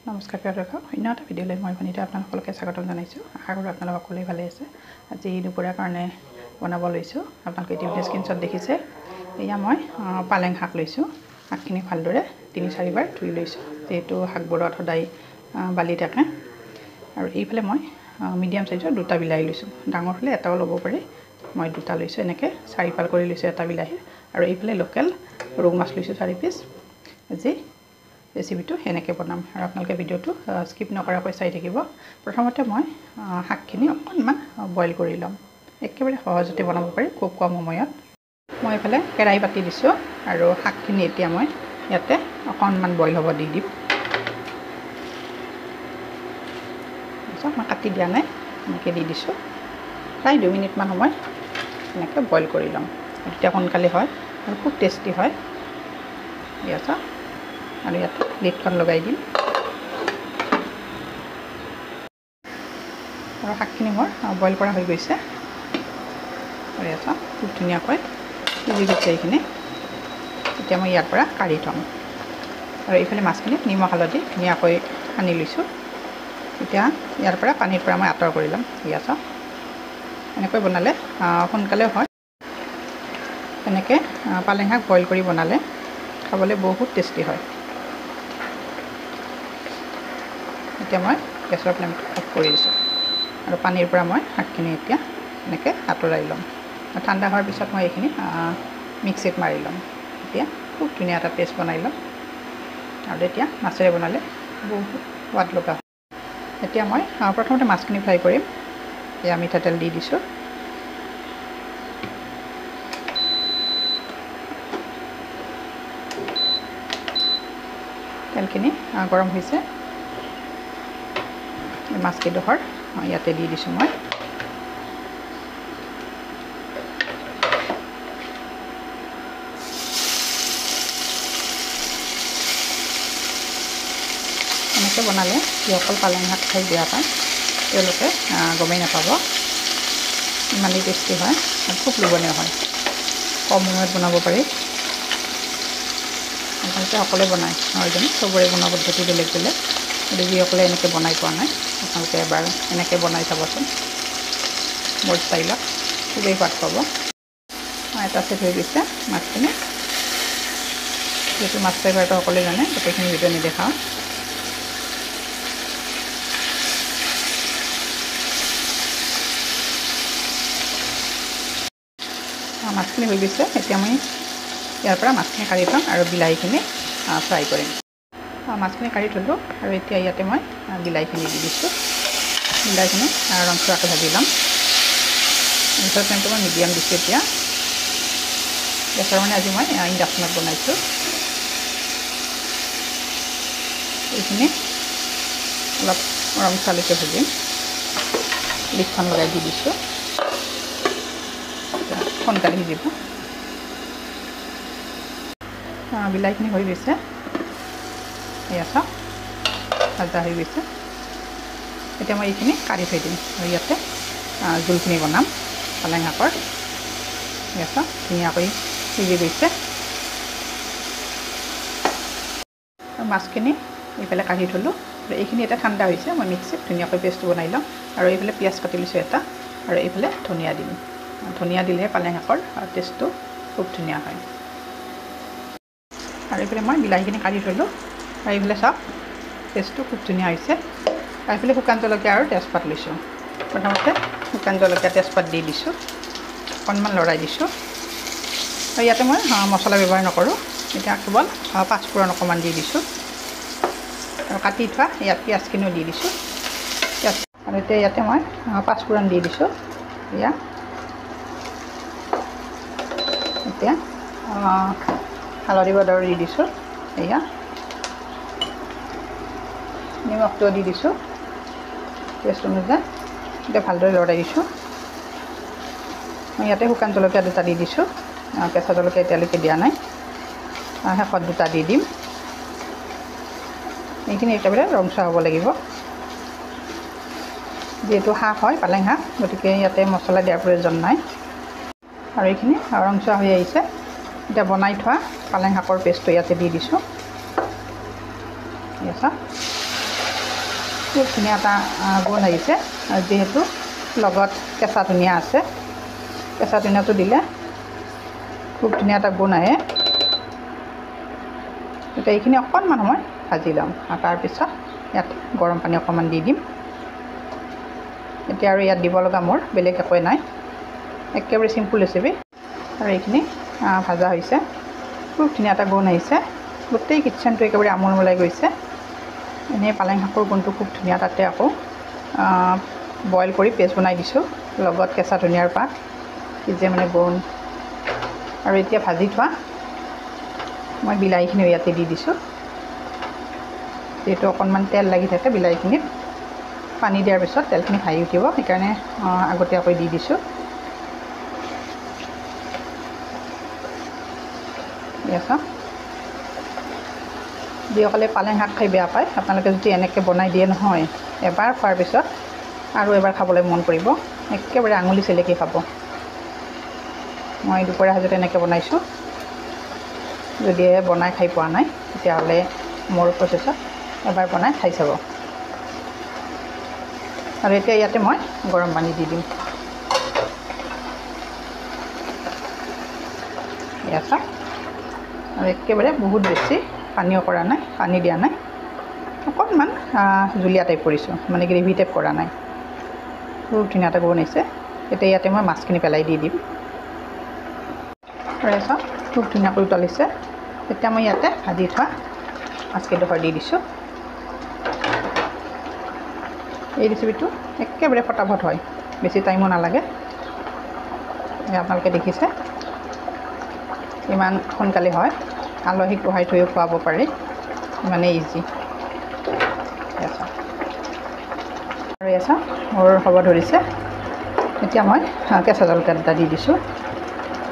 নমস্কাৰ প্ৰিয় দৰ্শক, অন্য এটা ভিডিঅ'লৈ মই ভনিতা আপোনালোকলৈ স্বাগতম জনাইছোঁ। আশা কৰোঁ আপোনালোক সকলোৱে ভালে আছে। আজি দুপৰীয়াৰ কাৰণে বনাব লৈছোঁ। আপোনালোকে ইতিমধ্যে স্ক্ৰীনশ্বট দেখিছে। এয়া মই পালেং শাক লৈছোঁ। শাকখিনি ভালদৰে ৩-৪ বাৰ ধুই লৈছোঁ, যিহেতু শাকবোৰত সদায় বালি থাকে। আৰু এইফালে মই মিডিয়াম চাইজৰ 2টা বিলাহী লৈছোঁ। ডাঙৰ হ'লে এটাও ল'ব পাৰি, মই 2টা লৈছোঁ। এনেকৈ 4 ফাল কৰি লৈছোঁ এটা বিলাহী। আৰু এইফালে লোকেল ৰৌ মাছ লৈছোঁ 4 পিচ। আজি ৰেচিপিটো সেনেকৈ বনাম আৰু আপোনালোকে ভিডিঅ'টো স্কিপ নকৰাকৈ চাই থাকিব। প্ৰথমতে মই শাকখিনি অকণমান বইল কৰি ল'ম। একেবাৰে সহজতে বনাব পাৰি, খুব কম সময়ত। মই এইফালে কেৰাহী পাতি দিছোঁ আৰু শাকখিনি এতিয়া মই ইয়াতে অকণমান বইল হ'ব দি দিম। মই কাটি দিয়া নাই, এনেকৈ দি দিছোঁ। প্ৰায় 2 মিনিটমান সময় এনেকৈ বইল কৰি ল'ম। তেতিয়া সোনকালে হয় আৰু খুব টেষ্টি হয়। ইয়াত আৰু ইয়াতে লিডখন লগাই দিম। আৰু শাকখিনি মোৰ বইল কৰা হৈ গৈছে। আৰু ইয়াত খুব ধুনীয়াকৈ সিজি গৈছে এইখিনি। এতিয়া মই ইয়াৰ পৰা কাঢ়ি থ'ম। আৰু এইফালে মাছখিনি নিমখ হালধি ধুনীয়াকৈ সানি লৈছোঁ। এতিয়া ইয়াৰ পৰা পানীৰ পৰা মই আঁতৰ কৰি ল'ম। ইয়াত এনেকৈ বনালে সোনকালেও হয়। এনেকৈ পালেং শাক বইল কৰি বনালে খাবলৈ বহুত টেষ্টি হয়। এতিয়া মই গেছৰ ফ্লেমটো অফ কৰি দিছোঁ আৰু পানীৰ পৰা মই শাকখিনি এতিয়া এনেকৈ আঁতৰাই ল'ম। ঠাণ্ডা হোৱাৰ পিছত মই এইখিনি মিক্সিত মাৰি ল'ম। এতিয়া খুব ধুনীয়া এটা পেষ্ট বনাই ল'ম। আৰু এতিয়া মাছেৰে বনালে বহুত সোৱাদ লগা হয়। এতিয়া মই প্ৰথমতে মাছখিনি ফ্ৰাই কৰিম। এয়া মিঠাতেল দি দিছোঁ। তেলখিনি গৰম হৈছে। মাছকেইডোখৰ ইয়াতে দি দিছোঁ মই। এনেকৈ বনালে যিসকল পালেং শাক খাই বেয়া পায় তেওঁলোকে গমেই নাপাব, ইমানেই টেষ্টি হয় আৰু খুব লোভনীয় হয়। কম সময়ত বনাব পাৰি। আপোনালোকে সকলোৱে বনায় নহয় জানো, চবৰে বনোৱা পদ্ধতি বেলেগ বেলেগ। কিন্তু যিসকলে এনেকৈ বনাই পোৱা নাই আপোনালোকে এবাৰ এনেকৈ বনাই চাবচোন। মোৰ ষ্টাইলত খুবেই সোৱাদ পাব। এটা ছেট হৈ গৈছে মাছখিনি। যিহেতু মাছ ফ্লেভাৰটো সকলোৱে জানে, গোটেইখিনি ভিডিঅ' নেদেখাওঁ। মাছখিনি হৈ গৈছে। এতিয়া মই ইয়াৰ পৰা মাছখিনি কাঢ়ি থ'ম আৰু বিলাহীখিনি ফ্ৰাই কৰিম। মাছখিনি কাঢ়ি থ'লোঁ আৰু এতিয়া ইয়াতে মই বিলাহীখিনি দি দিছোঁ। বিলাহীখিনি ৰংচোৱাকৈ ভাজি ল'ম। গেছৰ ফ্লেমটো মই মিডিয়াম দিছোঁ। এতিয়া গেছৰ মানে আজি মই ইণ্ডাকশ্যনত বনাইছোঁ। এইখিনি অলপ ৰংচোৱালৈকে ভাজিম। লিডখন লগাই দি দিছোঁ। সোনকালে সিজিব। বিলাহীখিনি হৈ গৈছে। এয়া চাওক ভাজা হৈ গৈছে। এতিয়া মই এইখিনি কাঢ়ি থৈ দিম আৰু ইয়াতে জোলখিনি বনাম পালেং শাকৰ। এয়া চাওক ধুনীয়াকৈ সিজি গৈছে। মাছখিনি এইফালে কাঢ়ি থ'লোঁ আৰু এইখিনি এতিয়া ঠাণ্ডা হৈছে। মই মিক্সিত ধুনীয়াকৈ পেষ্টটো বনাই ল'ম। আৰু এইফালে পিঁয়াজ কাটি লৈছোঁ এটা, আৰু এইফালে ধনিয়া দিম। ধনিয়া দিলেহে পালেং শাকৰ টেষ্টটো খুব ধুনীয়া হয়। আৰু এইফালে মই বিলাহীখিনি কাঢ়ি থ'লোঁ আৰু এইফালে চাওক টেষ্টটো খুব ধুনীয়া হৈছে। আৰু এইফালে শুকান জলকীয়া আৰু তেজপাত লৈছোঁ। প্ৰথমতে শুকান জলকীয়া তেজপাত দি দিছোঁ, অকণমান লৰাই দিছোঁ। আৰু ইয়াতে মই মছলা ব্যৱহাৰ নকৰোঁ। এতিয়া কেৱল পাঁচফোৰণ অকণমান দি দিছোঁ আৰু কাটি থোৱা ইয়াত পিঁয়াজখিনিও দি দিছোঁ। আৰু এতিয়া ইয়াতে মই পাঁচফোৰণ দি দিছোঁ। এতিয়া হালধি পাউডাৰ দি দিছোঁ। এয়া নিমখটো দি দিছোঁ টেষ্ট অনুযায়ী। এতিয়া ভালদৰে লৰাই দিছোঁ। মই ইয়াতে শুকান জলকীয়া 2টা দি দিছোঁ। কেঁচা জলকীয়া এতিয়ালৈকে দিয়া নাই, শেষত 2টা দি দিম। এইখিনি একেবাৰে ৰংচোৱা হ'ব লাগিব। যিহেতু শাক হয় পালেং শাক, গতিকে ইয়াতে মছলা দিয়াৰ প্ৰয়োজন নাই। আৰু এইখিনি ৰংচোৱা হৈ আহিছে। এতিয়া বনাই থোৱা পালেং শাকৰ পেষ্টটো ইয়াতে দি দিছোঁ। খুব ধুনীয়া এটা গোন্ধ আহিছে আৰু যিহেতু লগত কেঁচা ধনিয়া আছে কেঁচা ধনিয়াটো দিলে খুব ধুনীয়া এটা গোন্ধ আহে এতিয়া এইখিনি অকণমান সময় ভাজি ল'ম আৰু তাৰপিছত ইয়াত গৰম পানী অকণমান দি দিম এতিয়া আৰু ইয়াত দিব লগা মোৰ বেলেগ একোৱে নাই একেবাৰে চিম্পুল ৰেচিপি আৰু এইখিনি ভাজা হৈছে খুব ধুনীয়া এটা গোন্ধ আহিছে গোটেই কিটচেনটো একেবাৰে আমোলমোলাই গৈছে এনেই পালেং শাকৰ গোন্ধটো খুব ধুনীয়া তাতে আকৌ বইল কৰি পেষ্ট বনাই দিছোঁ লগত কেঁচা ধনিয়াৰ পাত যে মানে গোন্ধ আৰু এতিয়া ভাজি থোৱা মই বিলাহীখিনি ইয়াতে দি দিছোঁ যিহেতু অকণমান তেল লাগি থাকে বিলাহীখিনিত পানী দিয়াৰ পিছত তেলখিনি ভাজি উঠিব সেইকাৰণে আগতীয়াকৈ দি দিছোঁ যিসকলে পালেং শাক খাই বেয়া পায় আপোনালোকে যদি এনেকৈ বনাই দিয়ে নহয় এবাৰ খোৱাৰ পিছত আৰু এবাৰ খাবলৈ মন কৰিব একেবাৰে আঙুলি চেলেকি খাব মই দুপৰীয়া সাজত এনেকৈ বনাইছোঁ যদিহে বনাই খাই পোৱা নাই তেতিয়াহ'লে মোৰ প্ৰচেছত এবাৰ বনাই খাই চাব আৰু এতিয়া ইয়াতে মই গৰম পানী দি দিম ইয়াত আৰু একেবাৰে বহুত বেছি পানীও কৰা নাই পানী দিয়া নাই অকণমান জুলীয়া টাইপ কৰিছোঁ মানে গ্ৰেভি টাইপ কৰা নাই খুব ধুনীয়া এটা গোন্ধ আহিছে এতিয়া ইয়াতে মই মাছখিনি পেলাই দি দিম আৰু চাওক খুব ধুনীয়াকৈ উতলিছে এতিয়া মই ইয়াতে ভাজি থোৱা মাছকেইডোখৰ দি দিছোঁ এই ৰেচিপিটো একেবাৰে ফটাফট হয় বেছি টাইমো নালাগে আপোনালোকে দেখিছে ইমান সোনকালে হয় আলহীক বহাই থৈও খুৱাব পাৰি ইমানেই ইজি আৰু এছা মোৰ হ'ব ধৰিছে এতিয়া মই কেঁচা জলকীয়া এটা দি দিছোঁ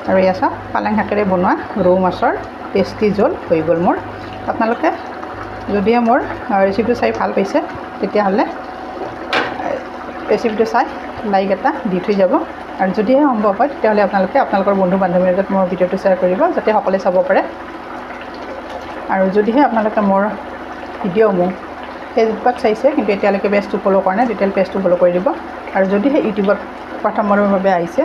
আৰু এছা পালেং শাকেৰে বনোৱা ৰৌ মাছৰ টেষ্টি জোল হৈ গ'ল মোৰ আপোনালোকে যদিহে মোৰ ৰেচিপিটো চাই ভাল পাইছে তেতিয়াহ'লে ৰেচিপিটো চাই লাইক এটা দি থৈ যাব আৰু যদিহে সম্ভৱ হয় তেতিয়াহ'লে আপোনালোকে আপোনালোকৰ বন্ধু বান্ধৱীৰ লগত মোৰ ভিডিঅ'টো শ্বেয়াৰ কৰিব যাতে সকলোৱে চাব পাৰে আৰু যদিহে আপোনালোকে মোৰ ভিডিঅ' মোক ফেচবুকত চাইছে কিন্তু এতিয়ালৈকে পেজটো ফ'ল' কৰা নাই তেতিয়াহ'লে পেজটো ফ'ল' কৰি দিব আৰু যদিহে ইউটিউবত প্ৰথমবাৰৰ বাবে আহিছে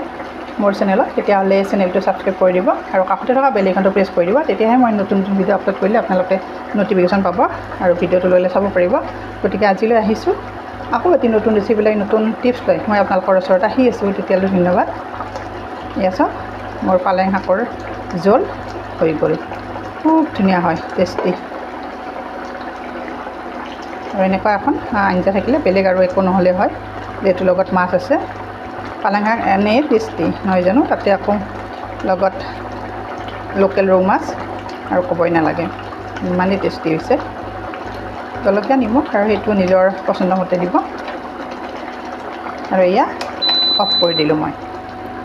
মোৰ চেনেলত তেতিয়াহ'লে চেনেলটো ছাবস্ক্ৰাইব কৰি দিব আৰু কাষতে থকা বেল আইকনটো প্ৰেছ কৰি দিব তেতিয়াহে মই নতুন নতুন ভিডিঅ' আপলোড কৰিলে আপোনালোকে ন'টিফিকেশ্যন পাব আৰু ভিডিঅ'টো লৈ চাব পাৰিব গতিকে আজিলৈ আহিছোঁ আকৌ এটি নতুন ৰেচিপি লৈ নতুন টিপছ লৈ মই আপোনালোকৰ ওচৰত আহি আছোঁ তেতিয়ালৈ ধন্যবাদ এয়া চাওক মোৰ পালেং শাকৰ জোল হৈ গ'ল খুব ধুনীয়া হয় টেষ্টি আৰু এনেকুৱা এখন আঞ্জা থাকিলে বেলেগ আৰু একো নহ'লে হয় যিহেতু লগত মাছ আছে পালেং শাক এনেই টেষ্টি নহয় জানো তাতে আকৌ লগত লোকেল ৰৌ মাছ আৰু ক'বই নালাগে ইমানেই টেষ্টি হৈছে জলকীয়া নিমখ আৰু সেইটো নিজৰ পচন্দ মতে দিব আৰু এয়া অফ কৰি দিলোঁ মই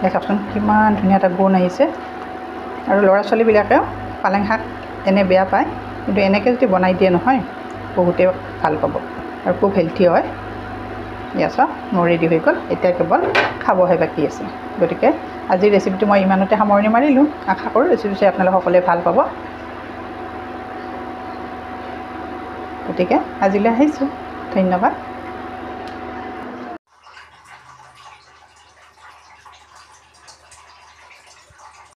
চাওকচোন কিমান ধুনীয়া এটা গোন্ধ আহিছে আৰু ল'ৰা ছোৱালীবিলাকেও পালেং শাক এনে বেয়া পায় কিন্তু এনেকৈ যদি বনাই দিয়ে নহয় বহুতেই ভাল পাব আৰু খুব হেল্থি হয় এয়া চাওক মোৰ ৰেডি হৈ গ'ল এতিয়া কেৱল খাবহে বাকী আছে গতিকে আজিৰ ৰেচিপিটো মই ইমানতে সামৰণি মাৰিলোঁ আশা কৰোঁ ৰেচিপি চাই আপোনালোকে সকলোৱে ভাল পাব গতিকে আজিলৈ আহিছোঁ ধন্যবাদ